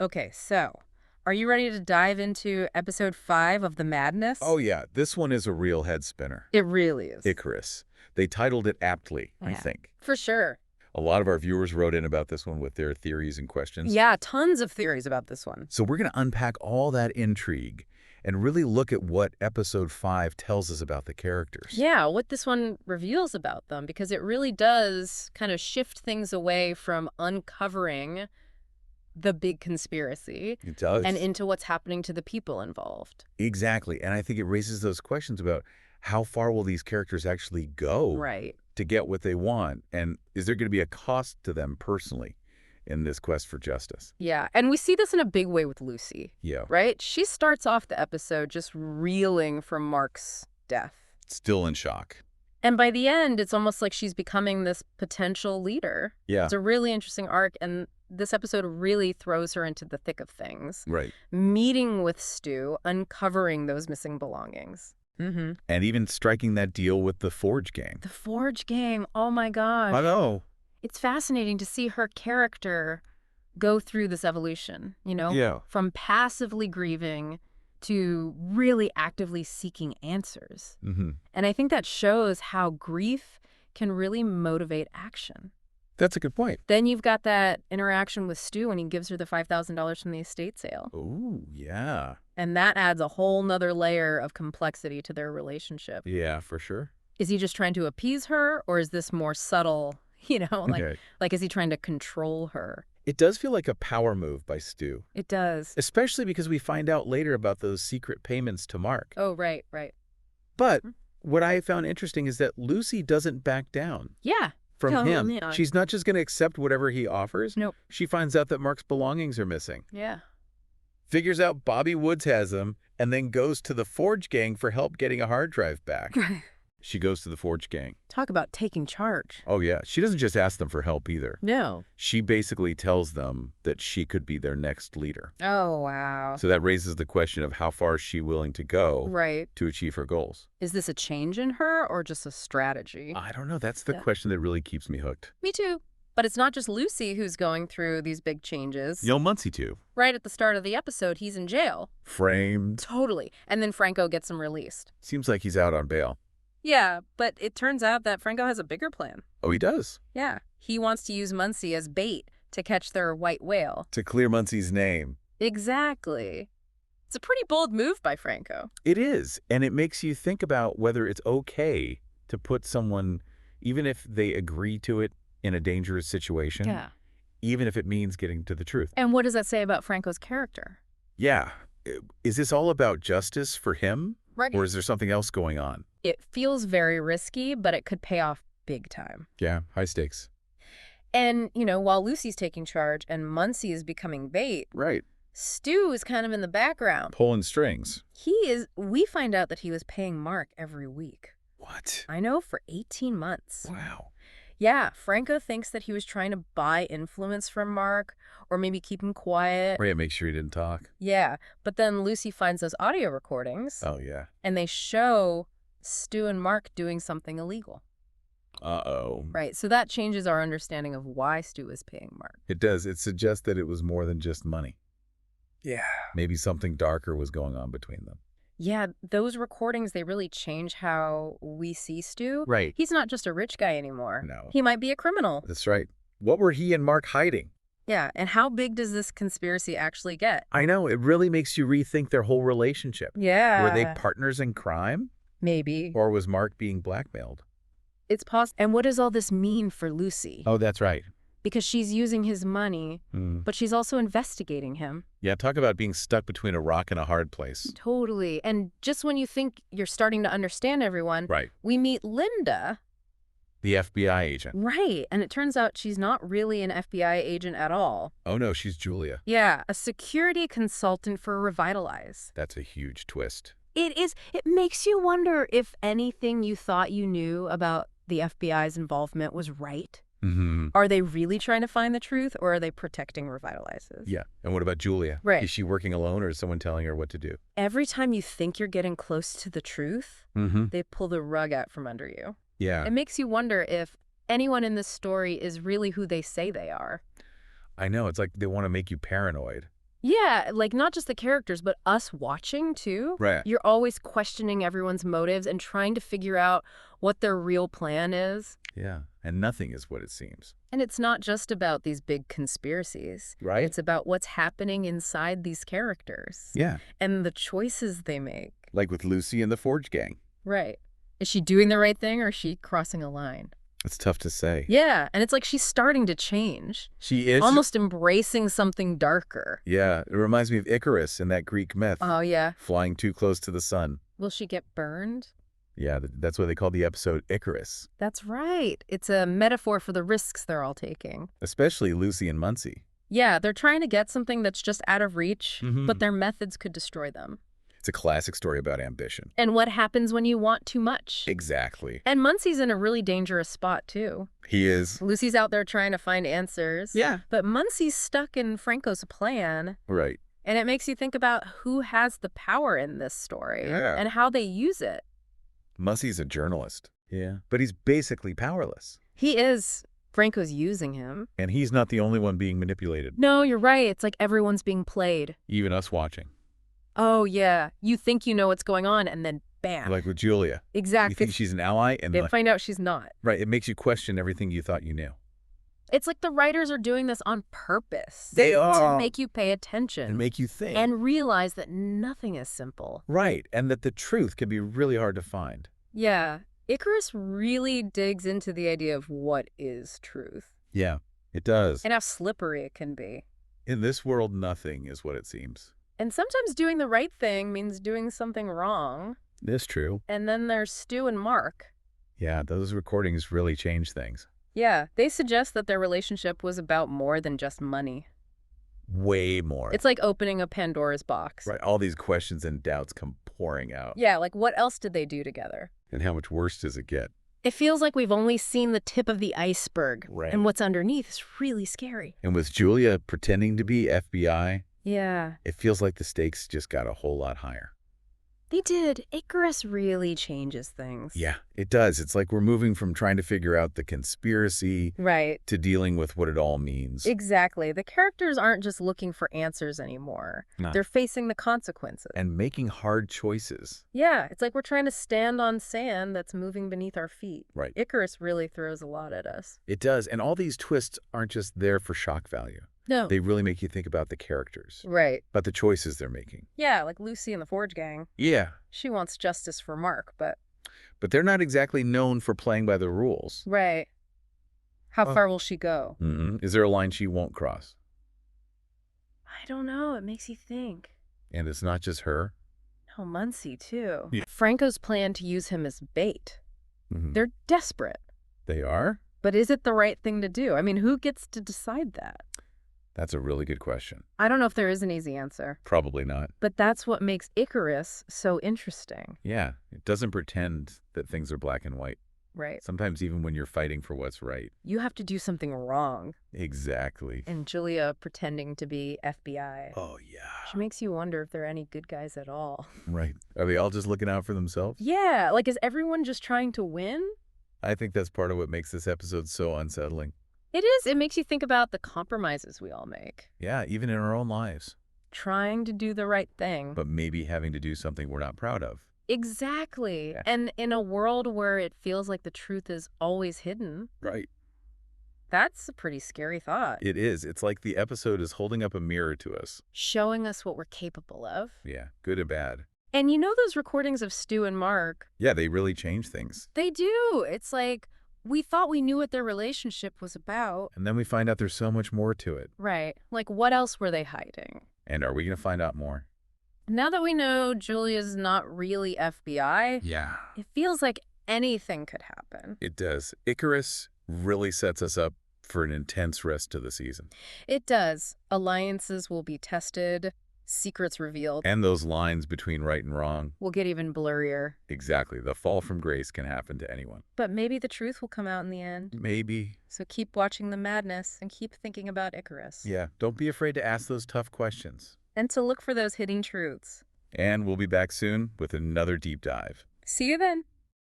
Okay, so are you ready to dive into episode 5 of The Madness? Oh, yeah, this one is a real head spinner. It really is. Icarus. They titled it aptly, I Yeah, think. for sure. A lot of our viewers wrote in about this one with their theories and questions. Yeah, tons of theories about this one. So we're going to unpack all that intrigue and really look at what episode 5 tells us about the characters. Yeah, what this one reveals about them, because it really does kind of shift things away from uncovering the big conspiracy It does. and into what's happening to the people involved. Exactly. And I think it raises those questions about how far will these characters actually go Right. to get what they want? And is there going to be a cost to them personally in this quest for justice? Yeah, and we see this in a big way with Lucy, Yeah. right? She starts off the episode just reeling from Mark's death. Still in shock. And by the end, it's almost like she's becoming this potential leader. Yeah. It's a really interesting arc, and this episode really throws her into the thick of things. Right. Meeting with Stu, uncovering those missing belongings. Mm-hmm. And even striking that deal with the Forge gang. The Forge gang, oh my gosh. I know. It's fascinating to see her character go through this evolution, Yeah. from passively grieving to really actively seeking answers. Mm-hmm. And I think that shows how grief can really motivate action. That's a good point. Then you've got that interaction with Stu when he gives her the $5,000 from the estate sale. Ooh, yeah. And that adds a whole nother layer of complexity to their relationship. Yeah, for sure. Is he just trying to appease her, or is this more subtle, Okay. like is he trying to control her? It does feel like a power move by Stu, It does. especially because we find out later about those secret payments to Mark. Oh, right. But what I found interesting is that Lucy doesn't back down Yeah. from No, him. yeah. She's not just going to accept whatever he offers. Nope. She finds out that Mark's belongings are missing, Yeah. figures out Bobby Woods has them, and then goes to the Forge gang for help getting a hard drive back. She goes to the Forge gang. Talk about taking charge. Oh, yeah. She doesn't just ask them for help either. No. She basically tells them that she could be their next leader. Oh, wow. So that raises the question of how far is she willing to go Right. to achieve her goals? Is this a change in her or just a strategy? I don't know. That's the Yeah. question that really keeps me hooked. Me too. But it's not just Lucy who's going through these big changes. Muncie too. Right at the start of the episode, he's in jail. Framed. Totally. And then Franco gets him released. Seems like he's out on bail. Yeah, but it turns out that Franco has a bigger plan. Oh, he does? Yeah. He wants to use Muncie as bait to catch their white whale. To clear Muncie's name. Exactly. It's a pretty bold move by Franco. It is. And it makes you think about whether it's okay to put someone, even if they agree to it, in a dangerous situation. Yeah. Even if it means getting to the truth. And what does that say about Franco's character? Yeah. Is this all about justice for him? Right. Or is there something else going on? It feels very risky, but it could pay off big time. Yeah, high stakes. And, while Lucy's taking charge and Muncie is becoming bait, Right. Stu is kind of in the background. Pulling strings. We find out that he was paying Mark every week. What? I know, for 18 months. Wow. Yeah, Franco thinks that he was trying to buy influence from Mark or maybe keep him quiet. Right, make sure he didn't talk. Yeah, but then Lucy finds those audio recordings Oh, yeah. and they show Stu and Mark doing something illegal. Uh-oh. Right, so that changes our understanding of why Stu is paying Mark. It does. It suggests that it was more than just money. Yeah. Maybe something darker was going on between them. Yeah, those recordings, they really change how we see Stu. Right. He's not just a rich guy anymore. No. He might be a criminal. That's right. What were he and Mark hiding? Yeah, and how big does this conspiracy actually get? I know. It really makes you rethink their whole relationship. Yeah. Were they partners in crime? Maybe. Or was Mark being blackmailed? It's possible. And what does all this mean for Lucy? Oh, that's right. Because she's using his money, but she's also investigating him. Yeah, talk about being stuck between a rock and a hard place. Totally. And just when you think you're starting to understand everyone, Right. we meet Linda. The FBI agent. Right. And it turns out she's not really an FBI agent at all. Oh, no, she's Julia. Yeah, a security consultant for Revitalize. That's a huge twist. It is. It makes you wonder if anything you thought you knew about the FBI's involvement was right. Mm-hmm. Are they really trying to find the truth, or are they protecting Revitalizes? Yeah. And what about Julia? Right. Is she working alone, or is someone telling her what to do? Every time you think you're getting close to the truth, they pull the rug out from under you. Yeah. It makes you wonder if anyone in this story is really who they say they are. I know. It's like they want to make you paranoid. Yeah, like not just the characters, but us watching too. Right. You're always questioning everyone's motives and trying to figure out what their real plan is. Yeah, and nothing is what it seems. And it's not just about these big conspiracies. Right? It's about what's happening inside these characters. Yeah, And the choices they make. like with Lucy and the Forge Gang. Right. Is she doing the right thing or is she crossing a line? It's tough to say. Yeah, and it's like she's starting to change. She is. Almost embracing something darker. Yeah, it reminds me of Icarus in that Greek myth. Oh, yeah. Flying too close to the sun. Will she get burned? Yeah, that's why they call the episode Icarus. That's right. It's a metaphor for the risks they're all taking. Especially Lucy and Muncie. Yeah, they're trying to get something that's just out of reach, Mhm. but their methods could destroy them. It's a classic story about ambition. And what happens when you want too much? Exactly. And Muncie's in a really dangerous spot, too. He is. Lucy's out there trying to find answers. Yeah. But Muncie's stuck in Franco's plan. Right. And it makes you think about who has the power in this story and how they use it. Muncie's a journalist. Yeah. But he's basically powerless. He is. Franco's using him. And he's not the only one being manipulated. No, you're right. It's like everyone's being played. Even us watching. Oh, yeah. You think you know what's going on, and then bam. Like with Julia. Exactly. You think she's an ally, and They find out she's not. right, it makes you question everything you thought you knew. It's like the writers are doing this on purpose. They To are. make you pay attention. And make you think. And realize that nothing is simple. Right, and that the truth can be really hard to find. Yeah. Icarus really digs into the idea of what is truth. Yeah, it does. And how slippery it can be. In this world, nothing is what it seems. And sometimes doing the right thing means doing something wrong. It's true. And then there's Stu and Mark. Yeah, those recordings really change things. Yeah, they suggest that their relationship was about more than just money. Way more. It's like opening a Pandora's box. Right, all these questions and doubts come pouring out. Yeah, like what else did they do together? And how much worse does it get? It feels like we've only seen the tip of the iceberg. Right. And what's underneath is really scary. And with Julia pretending to be FBI, Yeah. it feels like the stakes just got a whole lot higher. They did. Icarus really changes things. Yeah, it does. It's like we're moving from trying to figure out the conspiracy Right. to dealing with what it all means. Exactly. The characters aren't just looking for answers anymore. No. They're facing the consequences. And making hard choices. Yeah, it's like we're trying to stand on sand that's moving beneath our feet. Right. Icarus really throws a lot at us. It does. And all these twists aren't just there for shock value. No. They really make you think about the characters, Right. about the choices they're making. Yeah, like Lucy and the Forge Gang. Yeah, She wants justice for Mark, but... but they're not exactly known for playing by the rules. Right. How far will she go? Is there a line she won't cross? I don't know. It makes you think. And it's not just her. No, Muncie, too. Yeah. Franco's plan to use him as bait. Mhm. They're desperate. They are? But is it the right thing to do? I mean, who gets to decide that? That's a really good question. I don't know if there is an easy answer. Probably not. But that's what makes Icarus so interesting. Yeah, it doesn't pretend that things are black and white. Right. Sometimes even when you're fighting for what's right. You have to do something wrong. Exactly. And Julia pretending to be FBI. Oh, yeah. She makes you wonder if there are any good guys at all. Right. Are they all just looking out for themselves? Yeah, like is everyone just trying to win? I think that's part of what makes this episode so unsettling. It is. It makes you think about the compromises we all make. Yeah, even in our own lives. Trying to do the right thing. But maybe having to do something we're not proud of. Exactly. Yeah. And in a world where it feels like the truth is always hidden, Right. that's a pretty scary thought. It is. It's like the episode is holding up a mirror to us. Showing us what we're capable of. Yeah, good and bad. And you know those recordings of Stu and Mark? Yeah, they really change things. They do. It's like we thought we knew what their relationship was about. And then we find out there's so much more to it. Right. Like what else were they hiding? And are we going to find out more? Now that we know Julia's not really FBI, Yeah. it feels like anything could happen. It does. Icarus really sets us up for an intense rest to the season. It does. Alliances will be tested, secrets revealed. And those lines between right and wrong. Will get even blurrier. Exactly. The fall from grace can happen to anyone. But maybe the truth will come out in the end. Maybe. So keep watching the madness and keep thinking about Icarus. Yeah. Don't be afraid to ask those tough questions. And to look for those hidden truths. And we'll be back soon with another deep dive. See you then.